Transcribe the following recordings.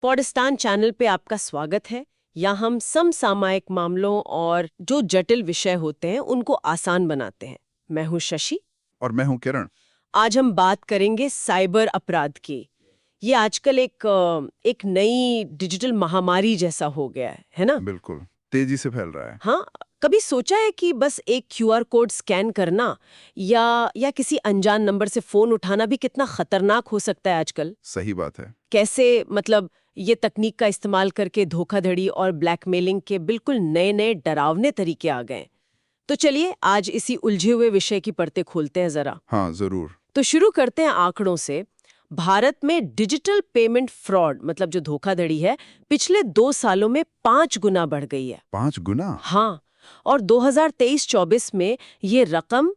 पॉडस्टान channel पे आपका स्वागत है। यहाँ हम समसामयिक मामलों और जो जटिल विषय होते हैं उनको आसान बनाते हैं। मैं हूँ शशि। और मैं हूं किरण। आज हम बात करेंगे साइबर अपराध की। ये आजकल एक नई डिजिटल महामारी जैसा हो गया है ना? बिल्कुल, तेजी से फैल रहा है। हाँ, कभी सोचा है कि बस एक क्यूआर कोड स्कैन करना या किसी अनजान नंबर से फोन उठाना भी कितना खतरनाक हो सकता है आजकल? सही बात है। कैसे मतलब ये तकनीक का इस्तेमाल करके धोखाधड़ी और ब्लैकमेलिंग के बिल्कुल नए नए डरावने तरीके आ गए। तो चलिए आज इसी उलझे हुए विषय की परतें खोलते हैं जरा। हाँ, जरूर। तो शुरू करते हैं आंकड़ों से। भारत में डिजिटल पेमेंट फ्रॉड मतलब जो धोखाधड़ी है पिछले 2 सालों में 5 गुना बढ़ गई है। 5 गुना? हाँ, और 2023-24 में ये रकम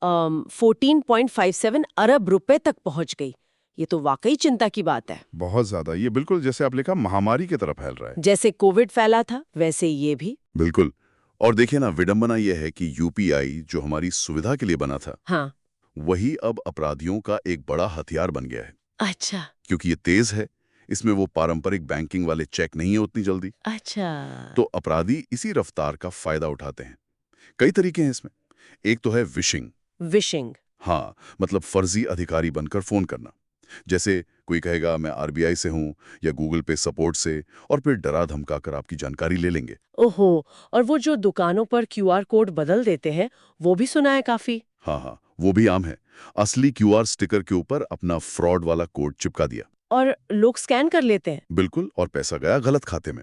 14.57 अरब रुपए तक पहुंच गई। ये तो वाकई चिंता की बात है। बहुत ज्यादा। ये बिल्कुल जैसे आपने कहा महामारी की तरफ फैल रहा है। जैसे कोविड फैला था वैसे ये भी। बिल्कुल। और देखिए ना, विडंबना यह है कि यूपीआई जो हमारी सुविधा के लिए बना था, हाँ। वही अब अपराधियों का एक बड़ा हथियार बन गया है। अच्छा। क्योंकि ये तेज है, इसमें वो पारंपरिक बैंकिंग वाले चेक नहीं है उतनी जल्दी। अच्छा। तो अपराधी इसी रफ्तार का फायदा उठाते हैं। कई तरीके हैं इसमें। एक तो है विशिंग। विशिंग। हाँ, मतलब फर्जी अधिकारी बनकर फोन करना। जैसे कोई कहेगा मैं आरबीआई से हूं या गूगल पे सपोर्ट से, और फिर डरा धमकाकर आपकी जानकारी ले लेंगे। ओहो, और वो जो दुकानों पर क्यूआर कोड बदल देते हैं वो भी सुना है काफी। हाँ हाँ, वो भी आम है। असली क्यूआर स्टिकर के ऊपर अपना फ्रॉड वाला कोड चिपका दिया। और लोग स्कैन कर लेते हैं। बिल्कुल, और पैसा गया गलत खाते में।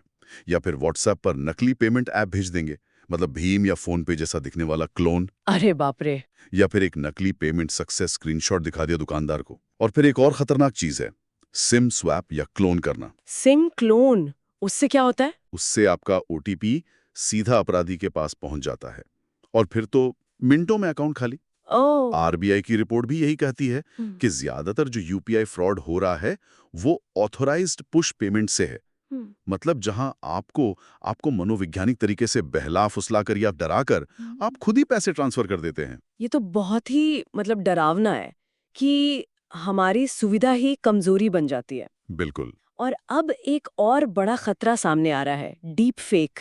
या फिर व्हाट्सएप पर नकली पेमेंट ऐप भेज देंगे, मतलब भीम या फोन पे जैसा दिखने वाला क्लोन। अरे बाप रे। या फिर एक नकली पेमेंट सक्सेस स्क्रीनशॉट दिखा दिया दुकानदार को। और फिर एक और खतरनाक चीज है, सिम स्वैप या क्लोन करना। सिम क्लोन, उससे क्या होता है? उससे आपका ओटीपी सीधा अपराधी के पास पहुंच जाता है, और फिर तो मिनटों में अकाउंट खाली। ओह। आरबीआई की रिपोर्ट भी यही कहती है कि ज्यादातर जो यूपीआई फ्रॉड हो रहा है वो ऑथोराइज्ड पुश पेमेंट से है। मतलब जहां आपको आपको मनोवैज्ञानिक तरीके से बहला फुसलाकर या डराकर आप खुद ही पैसे ट्रांसफर कर देते हैं। ये तो बहुत ही मतलब डरावना है कि हमारी सुविधा ही कमजोरी बन जाती है। बिल्कुल। और अब एक और बड़ा खतरा सामने आ रहा है, डीप फेक,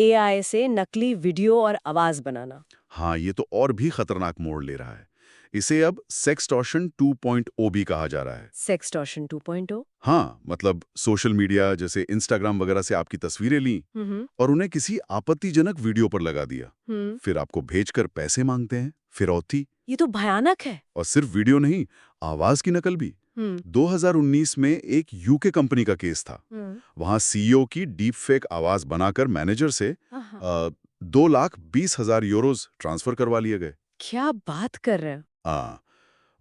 एआई से नकली वीडियो और आवाज बनाना। हाँ, ये तो और भी खतरनाक मोड़ ले रहा है। इसे अब सेक्सटॉर्शन 2.0 भी कहा जा रहा है। सेक्सटॉर्शन 2.0। हाँ, मतलब सोशल मीडिया जैसे इंस्टाग्राम वगैरह से आपकी तस्वीरें ली हम्म। और उन्हें किसी आपत्तिजनक वीडियो पर लगा दिया। हम्म। फिर आपको भेजकर पैसे मांगते हैं, फिरौती। ये तो भयानक है। और सिर्फ वीडियो नहीं, आवाज की नकल भी। हम्म। 2019 में एक यूके कंपनी का केस था। हम्म। वहां सीईओ की डीप फेक आवाज बनाकर मैनेजर से आहा। 2,20,000 यूरोज ट्रांसफर करवा लिए गए। क्या बात कर रहे हो? हाँ,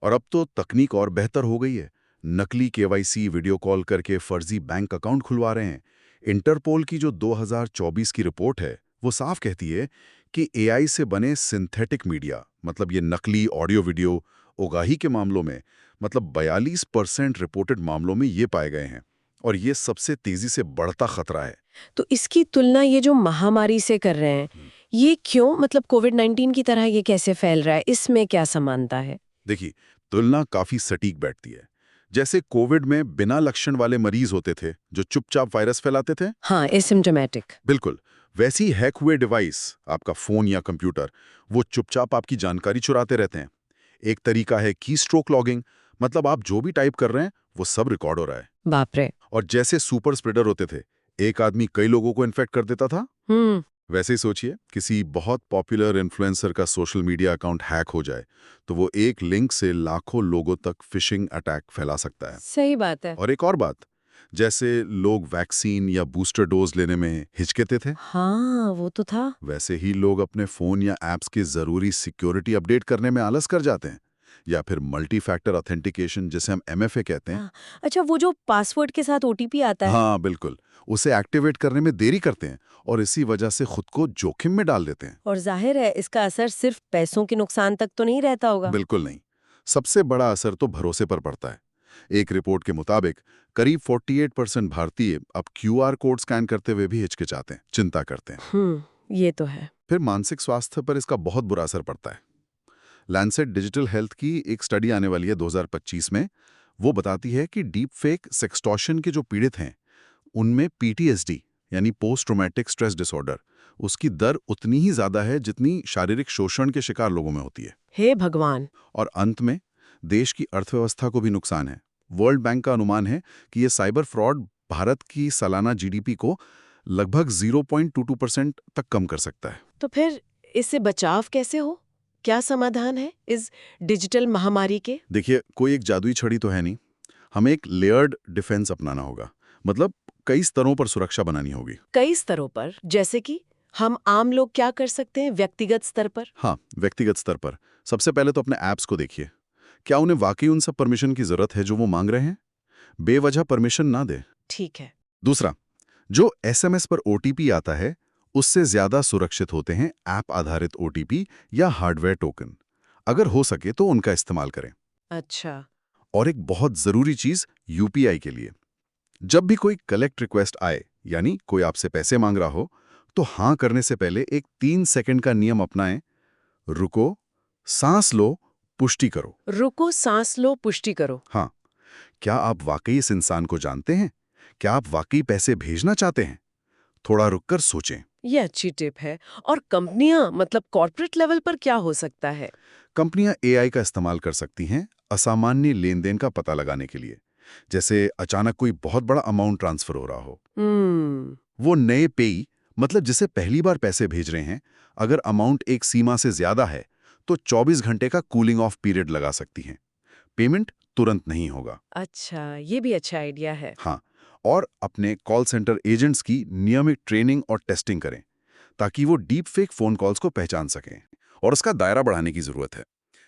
और अब तो तकनीक और बेहतर हो गई है। नकली केवाईसी वीडियो कॉल करके फर्जी बैंक अकाउंट खुलवा रहे हैं। इंटरपोल की जो 2024 की रिपोर्ट है वो साफ कहती है कि एआई से बने सिंथेटिक मीडिया, मतलब ये नकली ऑडियो वीडियो, उगाही के मामलों में मतलब 42% रिपोर्टेड मामलों में ये पाए गए हैं। और ये सबसे तेजी से बढ़ता खतरा है। तो इसकी तुलना ये जो महामारी से कर रहे हैं, ये क्यों, मतलब कोविड-19 की तरह ये कैसे फैल रहा है? इसमें क्या समानता है? देखिए, तुलना काफी सटीक बैठती है। जैसे कोविड में बिना लक्षण वाले मरीज होते थे जो चुपचाप वायरस फैलाते थे। हाँ, एसिम्प्टोमेटिक। बिल्कुल, वैसी हैक हुए डिवाइस, आपका फोन या कंप्यूटर, वो चुपचाप आपकी जानकारी चुराते रहते हैं। एक तरीका है की स्ट्रोक लॉगिंग, मतलब आप जो भी टाइप कर रहे हैं वो सब रिकॉर्ड हो रहा है। बाप रे। और जैसे सुपर स्प्रेडर होते थे, एक आदमी कई लोगों को इन्फेक्ट कर देता था, हम्म। वैसे ही सोचिए किसी बहुत पॉपुलर इन्फ्लुएंसर का सोशल मीडिया अकाउंट हैक हो जाए तो वो एक लिंक से लाखों लोगों तक फिशिंग अटैक फैला सकता है। सही बात है। और एक और बात, जैसे लोग वैक्सीन या बूस्टर डोज लेने में हिचकिते थे, हाँ, वो तो था। वैसे ही लोग अपने फोन या एप्स के जरूरी सिक्योरिटी अपडेट करने में आलस कर जाते हैं। या फिर मल्टी फैक्टर ऑथेंटिकेशन, जिसे हम एमएफए कहते हैं। हाँ। अच्छा, वो जो पासवर्ड के साथ ओटीपी आता है। हाँ बिल्कुल, उसे एक्टिवेट करने में देरी करते हैं और इसी वजह से खुद को जोखिम में डाल देते हैं। और जाहिर है इसका असर सिर्फ पैसों के नुकसान तक तो नहीं रहता होगा। बिल्कुल नहीं, सबसे बड़ा असर तो भरोसे पर पड़ता है। एक रिपोर्ट के मुताबिक करीब 48% भारतीय अब क्यूआर कोड स्कैन करते हुए भी हिचकिचाते हैं, चिंता करते हैं। ये तो है। फिर मानसिक स्वास्थ्य पर इसका बहुत बुरा असर पड़ता है। लैंसेट डिजिटल हेल्थ की एक स्टडी आने वाली है 2025 में। वो बताती है कि डीप फेक सेक्सटॉर्शन के जो पीड़ित हैं उनमें पीटीएसडी यानी पोस्ट ट्रॉमेटिक स्ट्रेस डिसऑर्डर उसकी दर उतनी ही ज्यादा है जितनी शारीरिक शोषण के शिकार लोगों में होती है। हे भगवान। और अंत में देश की अर्थव्यवस्था को भी नुकसान है। वर्ल्ड बैंक का अनुमान है कि ये साइबर फ्रॉड भारत की सालाना जीडीपी को लगभग 0.22% तक कम कर सकता है। तो फिर इससे बचाव कैसे हो? क्या समाधान है इस डिजिटल महामारी के? देखिए, कोई एक जादुई छड़ी तो है नहीं। हमें एक लेयर्ड डिफेंस अपनाना होगा, मतलब कई स्तरों पर सुरक्षा बनानी होगी। कई स्तरों पर? जैसे कि हम आम लोग क्या कर सकते हैं व्यक्तिगत स्तर पर? हाँ, व्यक्तिगत स्तर पर सबसे पहले तो अपने ऐप्स को देखिए। क्या उन्हें वाकई उन सब परमिशन की जरूरत है जो वो मांग रहे हैं? बेवजह परमिशन ना दे। ठीक है। दूसरा, जो एसएमएस पर ओटीपी आता है उससे ज्यादा सुरक्षित होते हैं ऐप आधारित ओटीपी या हार्डवेयर टोकन। अगर हो सके तो उनका इस्तेमाल करें। अच्छा। और एक बहुत जरूरी चीज यूपीआई के लिए, जब भी कोई कलेक्ट रिक्वेस्ट आए यानी कोई आपसे पैसे मांग रहा हो, तो हां करने से पहले एक 3 सेकंड का नियम अपनाएं। रुको, सांस लो, पुष्टि करो। रुको, सांस लो, पुष्टि करो। हाँ, क्या आप वाकई इस इंसान को जानते हैं? क्या आप वाकई पैसे भेजना चाहते हैं? थोड़ा रुककर सोचें। ये अच्छी टिप है। और कंपनियां, मतलब कॉर्पोरेट लेवल पर क्या हो सकता है? कंपनियां एआई का इस्तेमाल कर सकती हैं असामान्य लेन-देन का पता लगाने के लिए। जैसे अचानक कोई बहुत बड़ा अमाउंट ट्रांसफर हो रहा हो। वो नए पेई, मतलब जिसे पहली बार पैसे भेज रहे हैं, अगर अमाउंट एक सीमा से ज्यादा है तो 24 घंटे का कूलिंग ऑफ पीरियड लगा सकती हैं। पेमेंट तुरंत नहीं होगा। अच्छा, ये भी अच्छा आइडिया है। हाँ, और अपने कॉल सेंटर एजेंट्स की नियमित ट्रेनिंग और टेस्टिंग करें ताकि वो डीप फेक फोन कॉल्स को पहचान सकें। और उसका दायरा बढ़ाने की जरूरत है।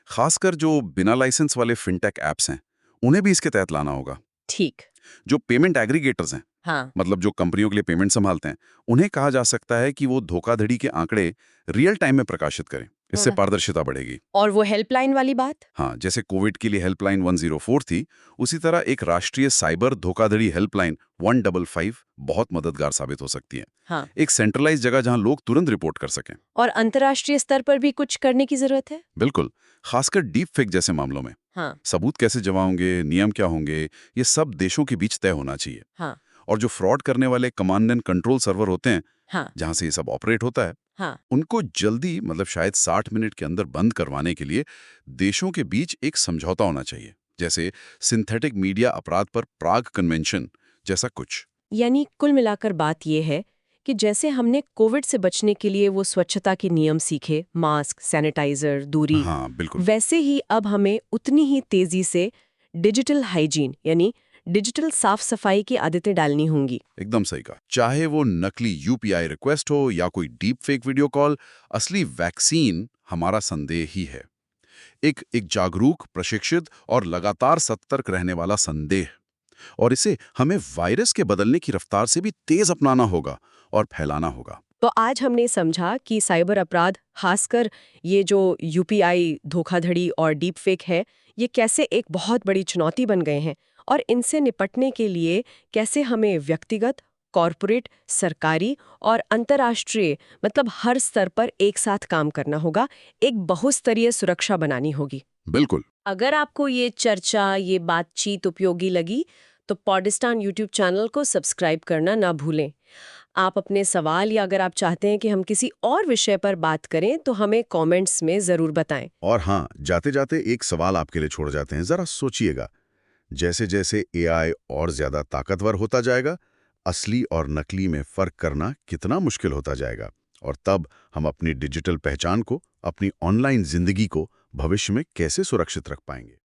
खासकर जो बिना लाइसेंस वाले फिनटेक ऐप्स हैं, उन्हें भी इसके तहत लाना होगा। ठीक। जो पेमेंट एग्रीगेटर्स हैं, हाँ। मतलब जो कंपनियों के लिए पेमेंट संभालते हैं, उन्हें कहा जा सकता है कि वो धोखाधड़ी के आंकड़े रियल टाइम में प्रकाशित करें। इससे पारदर्शिता बढ़ेगी। और वो हेल्पलाइन वाली बात? हाँ, जैसे कोविड के लिए हेल्पलाइन 104 थी, उसी तरह एक राष्ट्रीय साइबर धोखाधड़ी हेल्पलाइन 155 बहुत मददगार साबित हो सकती है। हाँ। एक सेंट्रलाइज जगह जहां लोग तुरंत रिपोर्ट कर सकें। और अंतर्राष्ट्रीय स्तर पर भी कुछ करने की जरूरत है? बिल्कुल, खासकर डीप फेक जैसे मामलों में। हाँ। सबूत कैसे जमा होंगे, नियम क्या होंगे, ये सब देशों के बीच तय होना चाहिए। हाँ। और जो फ्रॉड करने वाले कमांड एंड कंट्रोल सर्वर होते हैं, हाँ। जहां से ये सब ऑपरेट होता है, हाँ। उनको जल्दी, मतलब शायद 60 मिनट के अंदर बंद करवाने के लिए देशों के बीच एक समझौता होना चाहिए, जैसे सिंथेटिक मीडिया अपराध पर प्राग कन्वेंशन जैसा कुछ। यानी कुल मिलाकर बात यह है कि जैसे हमने कोविड से बचने के लिए वो स्वच्छता के नियम सीखे, मास्क, सैनिटाइजर, दूरी, हाँ, बिल्कुल। वैसे ही अब हमें उतनी ही तेजी से डिजिटल हाइजीन यानी डिजिटल साफ सफाई की आदतें डालनी होंगी। एकदम सही कहा। चाहे वो नकली यूपीआई रिक्वेस्ट हो या कोई डीप फेक वीडियो कॉल, असली वैक्सीन हमारा संदेह ही है। एक जागरूक, प्रशिक्षित और लगातार सतर्क रहने वाला संदेह। और इसे हमें वायरस के बदलने की रफ्तार से भी तेज अपनाना होगा और फैलाना होगा। तो आज हमने समझा कि साइबर अपराध, खासकर ये जो यूपीआई धोखाधड़ी और डीप फेक है, ये कैसे एक बहुत बड़ी चुनौती बन गए हैं और इनसे निपटने के लिए कैसे हमें व्यक्तिगत, कॉरपोरेट, सरकारी और अंतर्राष्ट्रीय, मतलब हर स्तर पर एक साथ काम करना होगा, एक बहुस्तरीय सुरक्षा बनानी होगी। बिल्कुल। अगर आपको ये चर्चा, ये बातचीत उपयोगी लगी तो पॉडिस्टान यूट्यूब चैनल को सब्सक्राइब करना ना भूलें। आप अपने सवाल या अगर आप चाहते हैं कि हम किसी और विषय पर बात करें तो हमें कमेंट्स में ज़रूर बताएं। और हाँ, जाते जाते एक सवाल आपके लिए छोड़ जाते हैं। जरा सोचिएगा, जैसे जैसे एआई और ज्यादा ताकतवर होता जाएगा, असली और नकली में फर्क करना कितना मुश्किल होता जाएगा। और तब हम अपनी डिजिटल पहचान को, अपनी ऑनलाइन जिंदगी को भविष्य में कैसे सुरक्षित रख पाएंगे।